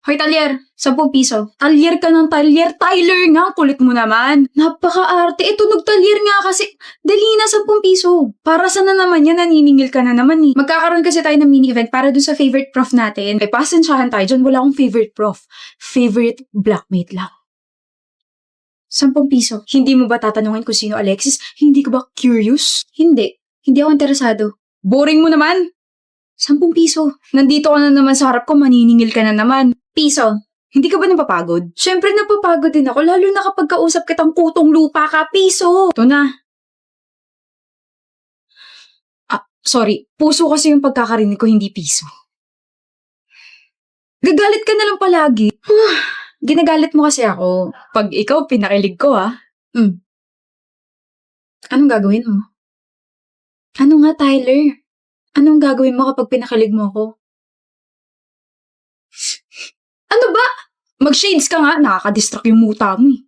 Hoy, talyer, 10 piso. Talyer ka ng talyer. Tyler nga, kulit mo naman. Napaka-arte. Tunog talyer nga kasi. Dali na, 10 piso. Para saan na naman yan? Naniningil ka na naman eh. Magkakaroon kasi tayo ng mini-event para dun sa favorite prof natin. Ay, pasensyahan tayo dyan. Wala akong favorite prof. Favorite blockmate lang. 10 piso. Hindi mo ba tatanungin kung sino Alexis? Hindi ka ba curious? Hindi. Hindi ako interesado. Boring mo naman. 10 piso. Nandito ka na naman sa harap ko, maniningil ka na naman. Piso. Hindi ka ba napapagod? Siyempre napapagod din ako, lalo na kapag kausap kitang kutong lupa ka. Piso. Ito na. Sorry. Puso kasi yung pagkakarinig ko, hindi piso. Gagalit ka na lang palagi. Ginagalit mo kasi ako. Pag ikaw, pinakilig ko Anong gagawin mo? Ano nga, Tyler? Anong gagawin mo kapag pinakilig mo ako? Ano ba? Mag-shades ka nga, nakaka-distract yung muta mo eh.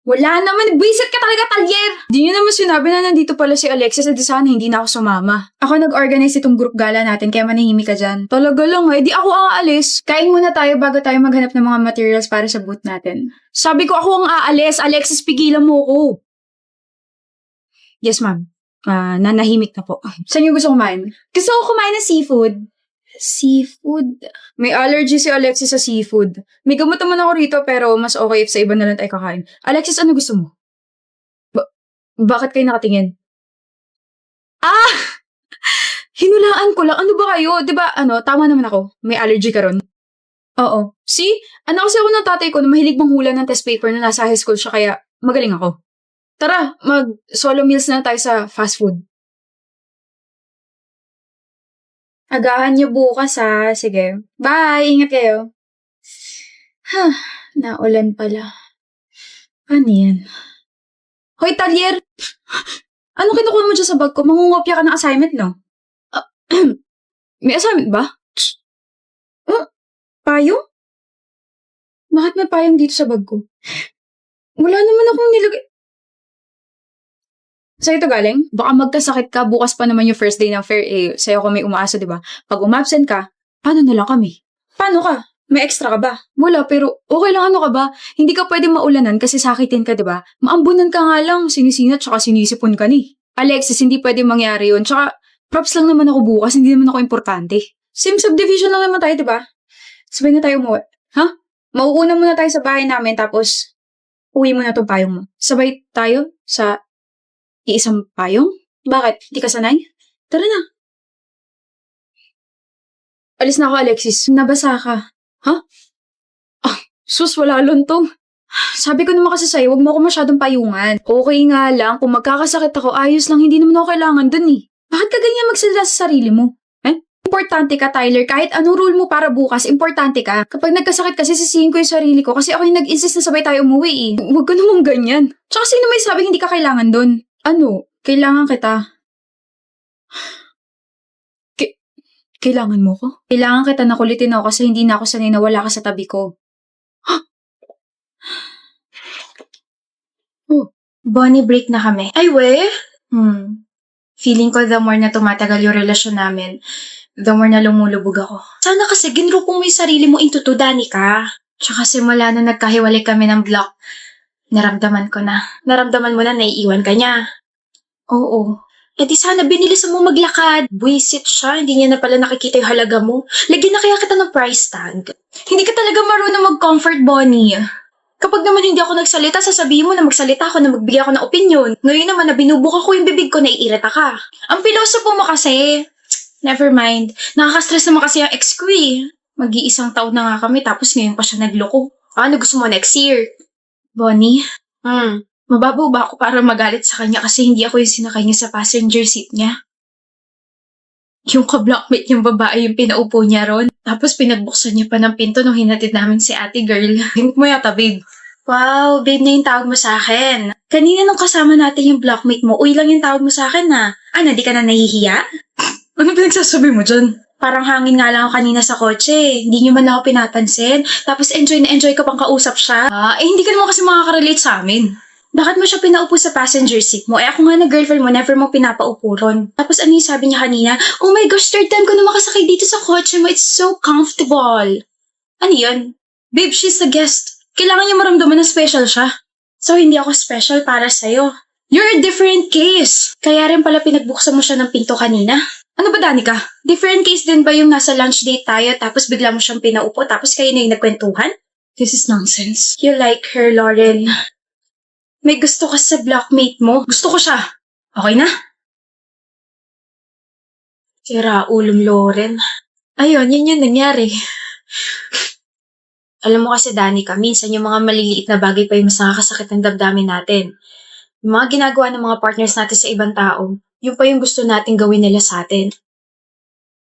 Wala naman, buwisit ka talaga, talyer! Di nyo naman sinabi na nandito pala si Alexis at di sana hindi na ako sumama. Ako nag-organize itong group gala natin kaya manahimik ka dyan. Talaga lang di ako ang aalis. Kain muna tayo bago tayo maghanap ng mga materials para sa booth natin. Sabi ko ako ang aalis, Alexis, pigilan mo ako. Yes, ma'am. Nanahimik na po. Saan niyo gusto kumain? Gusto ko kumain ng seafood. Seafood? May allergy si Alexis sa seafood. May gamot naman ako rito pero mas okay if sa iba na lang tayo kakain. Alexis, ano gusto mo? Bakit kayo nakatingin? Hinulaan ko lang. Ano ba kayo? Diba, tama naman ako. May allergy ka ron? Oo. See? Kasi ako ng tatay ko na mahilig manghula ng test paper na nasa high school siya kaya magaling ako. Tara, mag-solo meals na tayo sa fast food. Agahan niyo bukas ha. Sige. Bye! Ingat kayo. Naulan pala. Ano yan? Hoy, talyer! Ano kinukuha mo dyan sa bag ko? Mangungopya ka ng assignment, no? May assignment ba? Payong? Bakit may payong dito sa bag ko? Wala naman akong nilagay. Sa'yo ito galing? Baka magkasakit ka, bukas pa naman yung first day ng fair sa'yo ko may umaasa, di ba? Pag umabsent ka, paano na lang kami? Paano ka? May extra ka ba? Wala, pero okay lang, ano ka ba? Hindi ka pwede maulanan kasi sakitin ka, di ba? Maambunan ka nga lang, sinisinat tsaka sinisipon ka ni. Alexis, hindi pwede mangyari yun. Tsaka, props lang naman ako bukas, hindi naman ako importante. Same subdivision lang naman tayo, di ba? Sabay na tayo umuwi. Ha? Mauuna muna tayo sa bahay namin, tapos uwi mo na tong payong mo. Sabay tayo sa iisang payong? Bakit? Di ka sanay? Tara na. Alis na ako, Alexis. Nabasa ka. Ha? Sus, wala lontong. Sabi ko naman kasi sa'yo, huwag mo ako masyadong payungan. Okay nga lang, kung magkakasakit ako, ayos lang, hindi naman ako kailangan dun eh. Bakit ka ganyan magsalita sa sarili mo? Importante ka, Tyler. Kahit anong rule mo para bukas, importante ka. Kapag nagkasakit kasi, sisihin ko yung sarili ko kasi ako yung nag-insist na sabay tayo umuwi eh. Huwag ka namang ganyan. Tsaka sino may sabing hindi ka kailangan dun? Kailangan kita. Kailangan mo ko? Kailangan kita na kulitin ako kasi hindi na ako sanay na wala ka sa tabi ko. Bonnie, break na kami. Ay, we? Feeling ko the more na tumatagal yung relasyon namin, the more na lumulubog ako. Sana kasi ginrupong mo yung sarili mo into to, Danica. Tsaka simula na nagkahiwalay kami ng block, naramdaman ko na. Naramdaman mo na naiiwan ka niya. Oo. E di sana binilisan mo maglakad. Buisit siya, hindi niya na pala nakikita yung halaga mo. Lagyan na kaya kita ng price tag. Hindi ka talaga marunong mag-comfort, Bonnie. Kapag naman hindi ako nagsalita, sasabihin mo na magsalita ako na magbigay ako ng opinion. Ngayon naman na binubuka ko yung bibig ko, naiirita ka. Ang pilosopo mo kasi. Never mind. Nakaka-stress naman kasi yung ex ko eh. Mag-iisang taon na nga kami tapos ngayon pa siya nagloko. Ano gusto mo next year? Bonnie? Mababaw ba ako para magalit sa kanya kasi hindi ako yung sinakay niya sa passenger seat niya? Yung ka-blockmate niyang babae yung pinaupo niya ron. Tapos pinagbuksan niya pa ng pinto nung hinatid namin si ate girl. Hint mo yata, babe. Wow, babe na yung tawag mo sa akin. Kanina nung kasama natin yung blockmate mo, uy lang yung tawag mo sa akin na. Di ka na nahihiya? Ano pinagsasabi mo dyan? Parang hangin nga lang ako kanina sa kotse. Hindi niyo man lang ako pinapansin. Tapos enjoy na enjoy ka pang kausap siya. Hindi ka naman kasi makaka-relate sa amin. Bakit mo siya pinaupo sa passenger seat mo? Ako nga na girlfriend mo, never mo pinapaupo ron. Tapos ano yung sabi niya kanina? Oh my gosh, third time ko na makasakay dito sa kotse mo. It's so comfortable. Ano yun? Babe, she's a guest. Kailangan niya maramdaman na special siya. So, hindi ako special para sa'yo. You're a different case. Kaya rin pala pinagbuksan mo siya ng pinto kanina. Ano ba, Danica? Different case din ba yung nasa lunch date tayo tapos bigla mo siyang pinaupo tapos kayo na yung nagkwentuhan? This is nonsense. You like her, Lauren. May gusto ka sa blockmate mo. Gusto ko siya. Okay na? Sira ulong Lauren. Ayun, yun yung nangyari. Alam mo kasi, Danica, minsan yung mga maliliit na bagay pa yung mas nakakasakit ng damdamin natin. Yung mga ginagawa ng mga partners natin sa ibang tao, yun pa yung gusto natin gawin nila sa atin.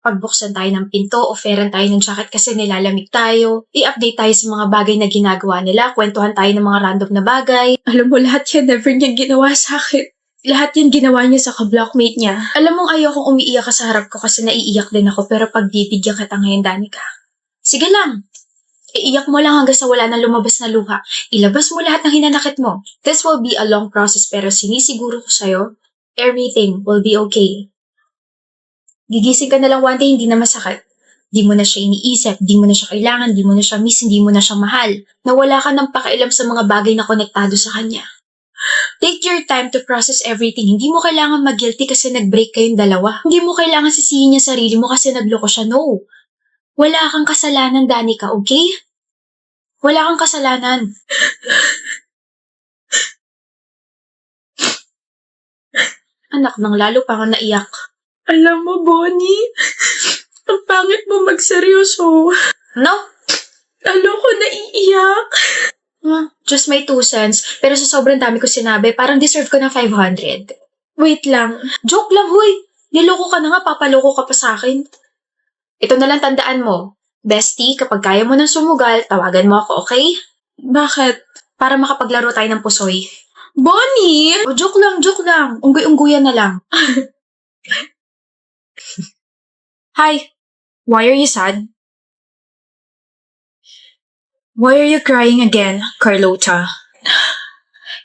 Pagbuksan tayo ng pinto, offeran tayo ng jacket kasi nilalamig tayo, i-update tayo sa mga bagay na ginagawa nila, kwentuhan tayo ng mga random na bagay. Alam mo, lahat yan never niyang ginawa sa akin. Lahat yan ginawa niya sa ka-blockmate niya. Alam mong ayokong umiiyak ka sa harap ko kasi naiiyak din ako pero pagbibigyan kita ngayon, Danica. Sige lang. Iiyak mo lang hanggang sa wala nang lumabas na luha. Ilabas mo lahat ng hinanakit mo. This will be a long process pero sinisiguro ko sa'yo, everything will be okay. Gigising ka na lang one day, hindi na masakit. Di mo na siya iniisip, di mo na siya kailangan, di mo na siya miss, hindi mo na siya mahal. Nawala ka ng pakialam sa mga bagay na konektado sa kanya. Take your time to process everything. Hindi mo kailangan mag-guilty kasi nag-break kayong dalawa. Hindi mo kailangan sisihin niya sarili mo kasi nagloko siya. No. Wala kang kasalanan, Danica, okay? Wala kang kasalanan. Anak nang lalo pa nga naiyak. Alam mo, Bonnie, ang pangit mo magseryoso. No? Lalo ko naiiyak. Just my 2 cents. Pero sa sobrang dami ko sinabi, parang deserve ko ng 500. Wait lang. Joke lang, huy. Niloko ka na nga, papaloko ka pa sa akin. Ito na lang tandaan mo. Bestie, kapag kaya mo ng sumugal, tawagan mo ako, okay? Bakit? Para makapaglaro tayo ng pusoy. Bonnie! Oh, joke lang, joke lang. Unggoy-ungguyan na lang. Hi. Why are you sad? Why are you crying again, Carlota?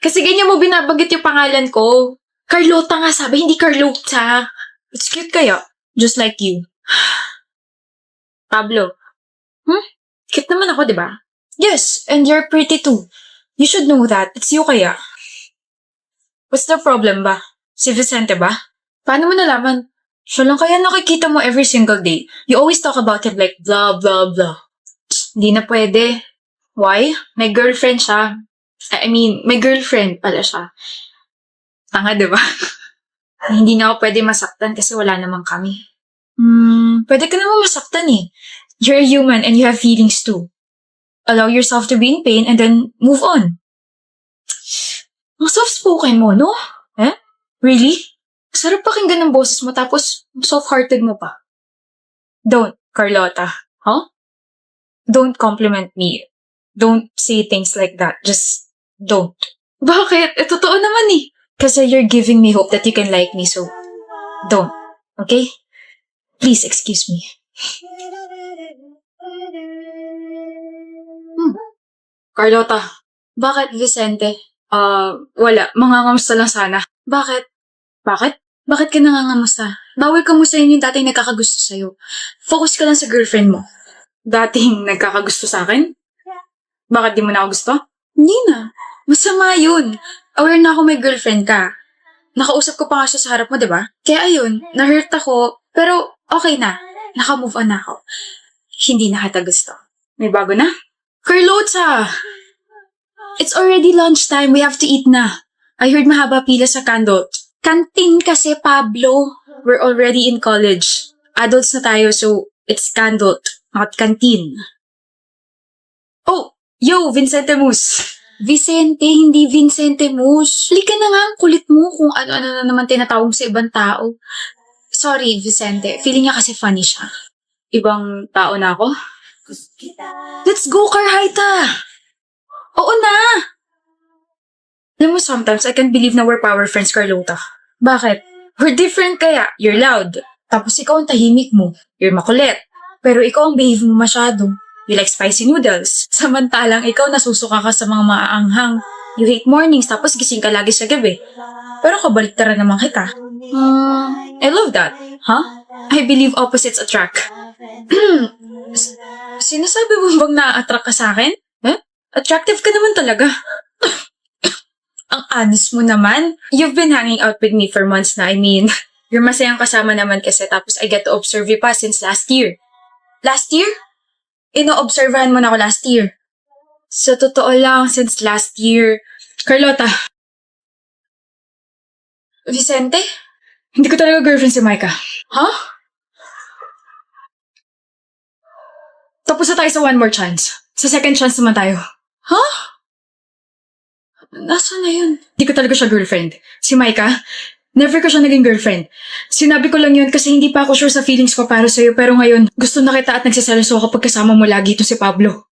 Kasi ganyan mo binabanggit yung pangalan ko. Carlota nga sabi, hindi Carlota. It's cute kaya. Just like you. Pablo. Cute naman ako, di ba? Yes, and you're pretty too. You should know that. It's you kaya. What's the problem ba? Si Vicente ba? Paano mo nalaman? Siya lang kaya nakikita mo every single day. You always talk about him like blah, blah, blah. Hindi na pwede. Why? May girlfriend siya. I mean, may girlfriend pala siya. Tanga, di ba? Hindi na ako pwede masaktan kasi wala namang kami. Pwede ka naman masaktan eh. You're a human and you have feelings too. Allow yourself to be in pain and then move on. Ang soft-spoken mo, no? Eh? Really? Sarap pakinggan ng boses mo tapos soft-hearted mo pa. Don't, Carlota. Huh? Don't compliment me. Don't say things like that. Just don't. Bakit? Totoo naman eh. Kasi you're giving me hope that you can like me, so don't. Okay? Please excuse me. Carlota, bakit Vicente? Wala. Mangangamusta lang sana. Bakit? Bakit? Bakit ka nangangamusta? Bawal kamustahin yung dating nagkakagusto sa'yo. Focus ka lang sa girlfriend mo. Dating nagkakagusto sa akin? Bakit di mo na ako gusto? Hindi na. Masama yun. Aware na ako may girlfriend ka. Nakausap ko pa nga siya sa harap mo, diba? Kaya ayun, na-hurt ako. Pero okay na. Naka-move on na ako. Hindi na kita gusto. May bago na? Carlota! It's already lunchtime. We have to eat na. I heard mahaba pila sa candle. Canteen kasi, Pablo. We're already in college. Adults na tayo, so it's candle, not canteen. Oh, yo, Vicente Mus. Vicente, hindi Vincente Mus. Halika na nga, ang kulit mo kung ano-ano na naman tinatawag mo sa ibang tao. Sorry, Vicente. Feeling niya kasi funny siya. Ibang tao na ako? Let's go, Carhaita! Oo na! Alam mo, sometimes I can't believe na we're power friends, Carlota. Bakit? We're different kaya. You're loud. Tapos ikaw ang tahimik mo. You're makulit. Pero ikaw ang behave mo masyado. You like spicy noodles. Samantalang ikaw nasusuka ka sa mga maaanghang. You hate mornings tapos gising ka lagi sa gabi. Pero kabaliktaran naman kita. I love that. Huh? I believe opposites attract. Sinasabi mo bang na-attract ka sa akin? Huh? Attractive ka naman talaga. Ang honest mo naman. You've been hanging out with me for months na. I mean, you're masayang kasama naman kasi tapos I get to observe you pa since last year. Last year? Ino-observahan mo na ako last year. Sa totoo lang, since last year. Carlota. Vicente? Hindi ko talaga girlfriend si Micah. Huh? Tapos na tayo sa one more chance. Sa second chance naman tayo. Huh? Nasaan na yun? Hindi ko talaga siya girlfriend. Si Micah, never ko siya naging girlfriend. Sinabi ko lang yun kasi hindi pa ako sure sa feelings ko para sa'yo pero ngayon, gusto na kita at nagsiselos ako kapag kasama mo lagi ito si Pablo.